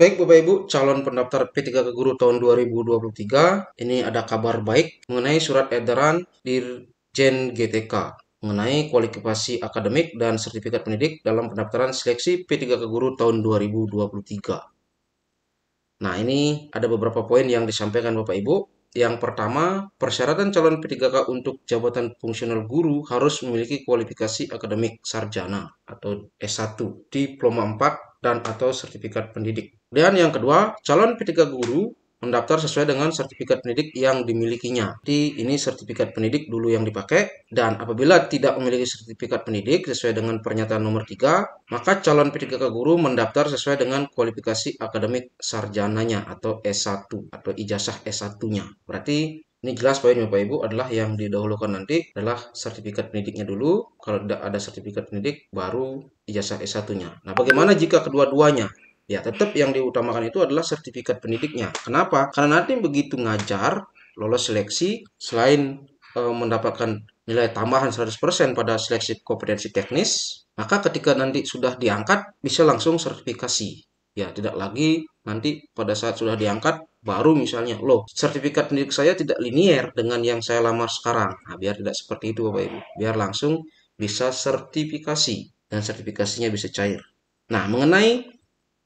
Baik Bapak Ibu, calon pendaftar P3K Guru tahun 2023, ini ada kabar baik mengenai surat edaran Dirjen GTK mengenai kualifikasi akademik dan sertifikat pendidik dalam pendaftaran seleksi P3K Guru tahun 2023. Nah, ini ada beberapa poin yang disampaikan Bapak Ibu. Yang pertama, persyaratan calon P3K untuk jabatan fungsional guru harus memiliki kualifikasi akademik sarjana atau S1, diploma 4, dan atau sertifikat pendidik. Dan yang kedua, calon P3K guru mendaftar sesuai dengan sertifikat pendidik yang dimilikinya. Jadi ini sertifikat pendidik dulu yang dipakai, dan apabila tidak memiliki sertifikat pendidik sesuai dengan pernyataan nomor 3, maka calon P3K guru mendaftar sesuai dengan kualifikasi akademik sarjananya atau S1 atau ijazah S1-nya. Berarti ini jelas poin Bapak Ibu adalah yang didahulukan nanti adalah sertifikat pendidiknya dulu. Kalau tidak ada sertifikat pendidik baru ijazah S1-nya. Nah, bagaimana jika kedua-duanya? Ya, tetap yang diutamakan itu adalah sertifikat pendidiknya. Kenapa? Karena nanti begitu ngajar, lolos seleksi, selain mendapatkan nilai tambahan 100% pada seleksi kompetensi teknis, maka ketika nanti sudah diangkat, bisa langsung sertifikasi. Ya, tidak lagi nanti pada saat sudah diangkat, baru misalnya, loh, sertifikat pendidik saya tidak linier dengan yang saya lamar sekarang. Nah, biar tidak seperti itu Bapak Ibu. Biar langsung bisa sertifikasi, dan sertifikasinya bisa cair. Nah, mengenai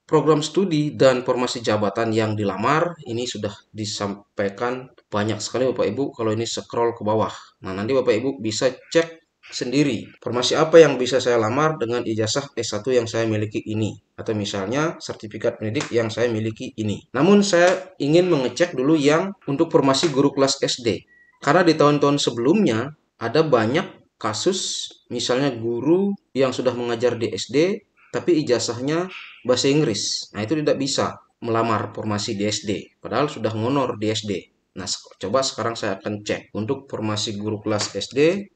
program studi dan formasi jabatan yang dilamar, ini sudah disampaikan banyak sekali Bapak Ibu kalau ini scroll ke bawah. Nah, nanti Bapak Ibu bisa cek sendiri formasi apa yang bisa saya lamar dengan ijazah S1 yang saya miliki ini. Atau misalnya sertifikat pendidik yang saya miliki ini. Namun saya ingin mengecek dulu yang untuk formasi guru kelas SD. Karena di tahun-tahun sebelumnya ada banyak kasus misalnya guru yang sudah mengajar di SD tapi ijazahnya bahasa Inggris. Nah, itu tidak bisa melamar formasi di SD, padahal sudah ngonor di SD. Nah, coba sekarang saya akan cek untuk formasi guru kelas SD,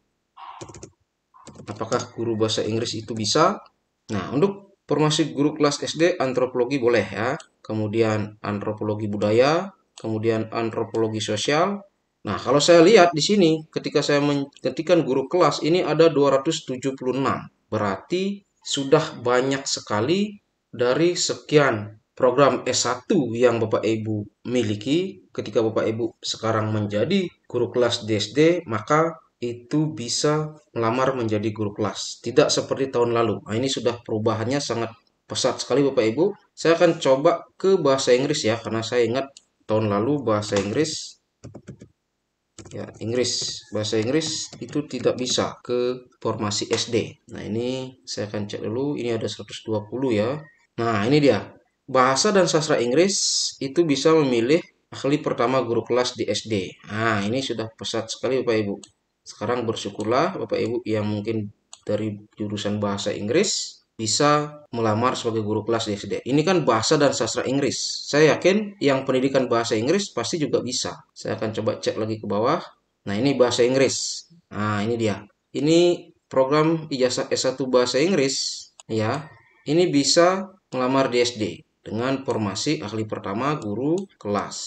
apakah guru bahasa Inggris itu bisa. Nah, untuk formasi guru kelas SD, antropologi boleh ya, kemudian antropologi budaya, kemudian antropologi sosial. Nah, kalau saya lihat di sini, ketika saya mengetikkan guru kelas, ini ada 276. Berarti sudah banyak sekali dari sekian program S1 yang Bapak Ibu miliki. Ketika Bapak Ibu sekarang menjadi guru kelas di SD, maka itu bisa melamar menjadi guru kelas. Tidak seperti tahun lalu. Nah, ini sudah perubahannya sangat pesat sekali Bapak Ibu. Saya akan coba ke bahasa Inggris ya, karena saya ingat tahun lalu bahasa Inggris, ya, bahasa Inggris itu tidak bisa ke formasi SD. Nah, ini saya akan cek dulu. Ini ada 120 ya. Nah, ini dia. Bahasa dan sastra Inggris itu bisa memilih ahli pertama guru kelas di SD. Nah, ini sudah pesat sekali Bapak Ibu. Sekarang bersyukurlah Bapak Ibu yang mungkin dari jurusan bahasa Inggris bisa melamar sebagai guru kelas di SD. Ini kan bahasa dan sastra Inggris. Saya yakin yang pendidikan bahasa Inggris pasti juga bisa. Saya akan coba cek lagi ke bawah. Nah, ini bahasa Inggris. Nah, ini dia. Ini program ijazah S1 bahasa Inggris ya. Ini bisa melamar di SD dengan formasi ahli pertama guru kelas.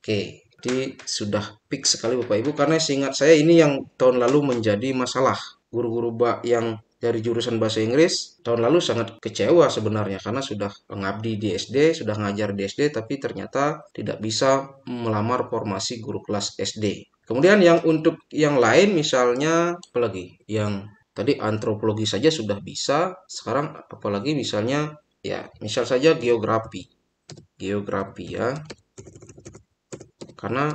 Oke, jadi sudah fix sekali Bapak Ibu, karena seingat saya ini yang tahun lalu menjadi masalah. Guru-guru yang dari jurusan bahasa Inggris tahun lalu sangat kecewa sebenarnya karena sudah mengabdi di SD, sudah ngajar di SD, tapi ternyata tidak bisa melamar formasi guru kelas SD. Kemudian yang untuk yang lain misalnya apalagi yang tadi antropologi saja sudah bisa, sekarang apalagi misalnya ya, misal saja geografi. Geografi ya. Karena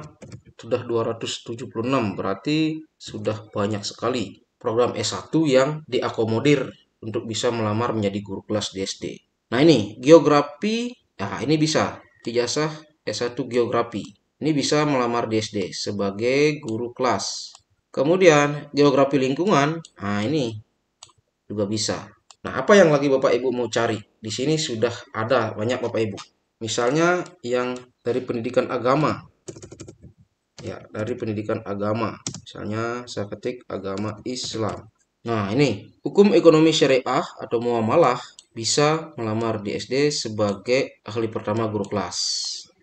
sudah 276, berarti sudah banyak sekali program S1 yang diakomodir untuk bisa melamar menjadi guru kelas di SD. Nah, ini geografi, nah ini bisa ijazah S1 geografi. Ini bisa melamar di SD sebagai guru kelas. Kemudian geografi lingkungan, nah ini juga bisa. Nah, apa yang lagi Bapak Ibu mau cari? Di sini sudah ada banyak Bapak Ibu. Misalnya yang dari pendidikan agama. Ya, dari pendidikan agama. Misalnya saya ketik agama Islam. Nah, ini hukum ekonomi syariah atau muamalah bisa melamar di SD sebagai ahli pertama guru kelas.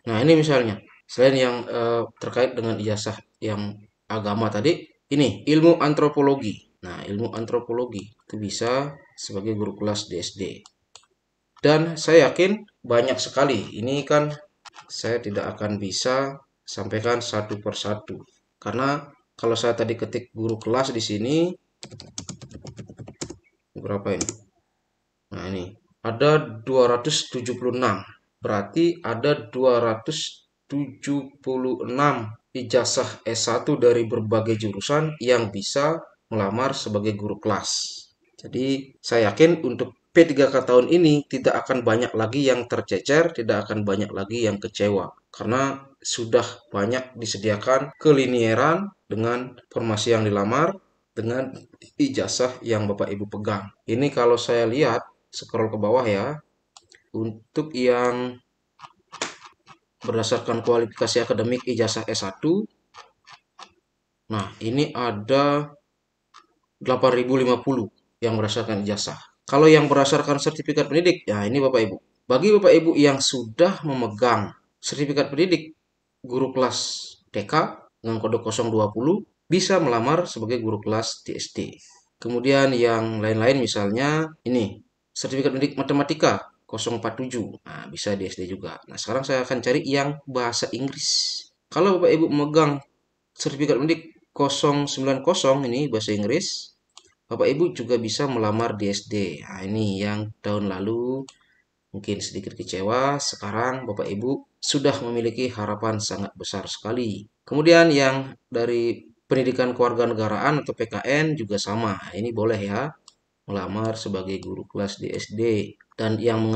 Nah, ini misalnya selain yang terkait dengan ijazah yang agama tadi, ini ilmu antropologi. Nah, ilmu antropologi itu bisa sebagai guru kelas di SD. Dan saya yakin banyak sekali. Ini kan saya tidak akan bisa sampaikan satu persatu. Karena kalau saya tadi ketik guru kelas di sini, berapa ini? Nah, ini ada 276. Berarti ada 276 ijazah S1 dari berbagai jurusan yang bisa melamar sebagai guru kelas. Jadi saya yakin untuk P3K tahun ini tidak akan banyak lagi yang tercecer, tidak akan banyak lagi yang kecewa. Karena sudah banyak disediakan kelinieran dengan formasi yang dilamar, dengan ijazah yang Bapak Ibu pegang. Ini kalau saya lihat, scroll ke bawah ya, untuk yang berdasarkan kualifikasi akademik ijazah S1, nah ini ada 8.050 yang berdasarkan ijazah. Kalau yang berdasarkan sertifikat pendidik, ya ini Bapak Ibu. Bagi Bapak Ibu yang sudah memegang sertifikat pendidik guru kelas TK dengan kode 020 bisa melamar sebagai guru kelas di SD. Kemudian yang lain-lain misalnya ini sertifikat pendidik matematika 047. Nah, bisa di SD juga. Nah, sekarang saya akan cari yang bahasa Inggris. Kalau Bapak Ibu memegang sertifikat pendidik 090 ini bahasa Inggris, Bapak Ibu juga bisa melamar di SD. Nah, ini yang tahun lalu mungkin sedikit kecewa, sekarang Bapak Ibu sudah memiliki harapan sangat besar sekali. Kemudian yang dari pendidikan kewarganegaraan atau PKN juga sama. Nah, ini boleh ya, melamar sebagai guru kelas di SD. Dan yang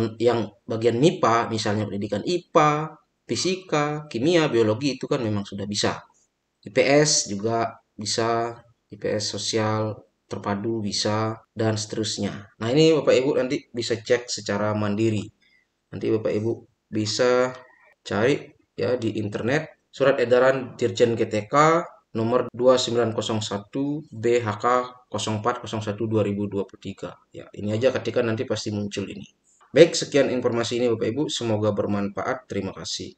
bagian MIPA, misalnya pendidikan IPA, fisika, kimia, biologi itu kan memang sudah bisa. IPS juga bisa, IPS sosial terpadu bisa, dan seterusnya. Nah, ini Bapak Ibu nanti bisa cek secara mandiri. Nanti Bapak Ibu bisa cari ya di internet surat edaran Dirjen GTK nomor 2901 BHK 0401 2023. Ya, ini aja ketika nanti pasti muncul ini. Baik, sekian informasi ini Bapak Ibu, semoga bermanfaat. Terima kasih.